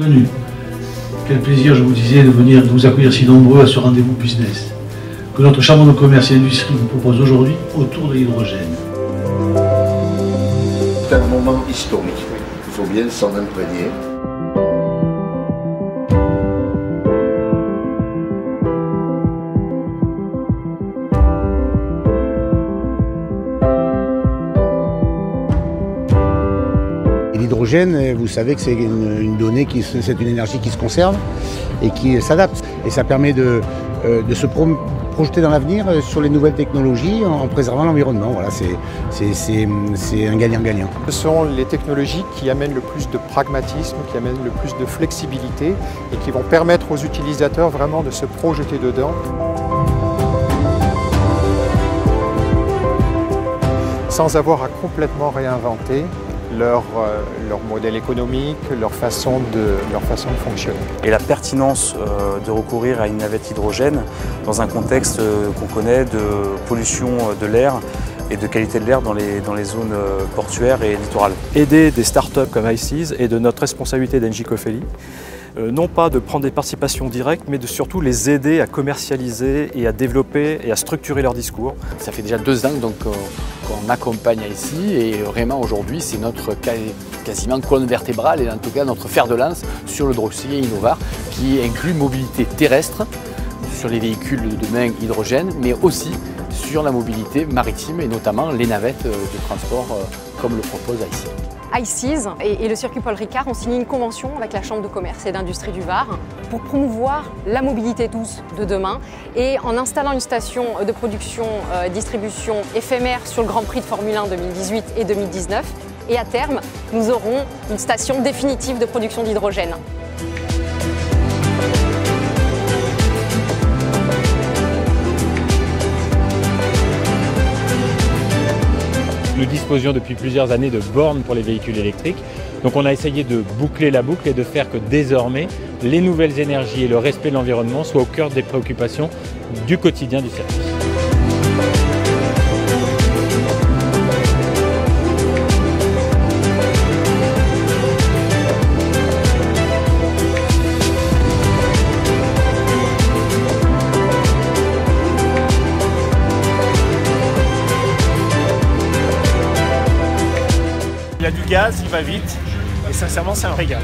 Bienvenue. Quel plaisir, je vous disais, de venir de vous accueillir si nombreux à ce rendez-vous business que notre Chambre de commerce et d'industrie vous propose aujourd'hui autour de l'hydrogène. C'est un moment historique, il faut bien s'en imprégner. L'hydrogène, vous savez que c'est une donnée, c'est une énergie qui se conserve et qui s'adapte. Et ça permet de se projeter dans l'avenir sur les nouvelles technologies en préservant l'environnement. Voilà, c'est un gagnant-gagnant. Ce sont les technologies qui amènent le plus de pragmatisme, qui amènent le plus de flexibilité et qui vont permettre aux utilisateurs vraiment de se projeter dedans. Sans avoir à complètement réinventer leur modèle économique, leur façon de fonctionner. Et la pertinence de recourir à une navette hydrogène dans un contexte qu'on connaît de pollution de l'air et de qualité de l'air dans les zones portuaires et littorales. Aider des startups comme ICES et de notre responsabilité d'Engie Cofeli, non pas de prendre des participations directes, mais de surtout les aider à commercialiser et à développer et à structurer leur discours. Ça fait déjà 2 ans qu'on accompagne ici et vraiment aujourd'hui c'est notre quasiment colonne vertébrale et en tout cas notre fer de lance sur le dossier Innovar qui inclut mobilité terrestre sur les véhicules de demain hydrogène mais aussi sur la mobilité maritime et notamment les navettes de transport comme le propose ICES. ICES et le circuit Paul Ricard ont signé une convention avec la Chambre de commerce et d'industrie du Var pour promouvoir la mobilité douce de demain et en installant une station de production et distribution éphémère sur le Grand Prix de Formule 1 2018 et 2019 et à terme nous aurons une station définitive de production d'hydrogène. Nous disposions depuis plusieurs années de bornes pour les véhicules électriques. Donc on a essayé de boucler la boucle et de faire que désormais, les nouvelles énergies et le respect de l'environnement soient au cœur des préoccupations du quotidien du service. Il y a du gaz, il va vite et sincèrement c'est un régal.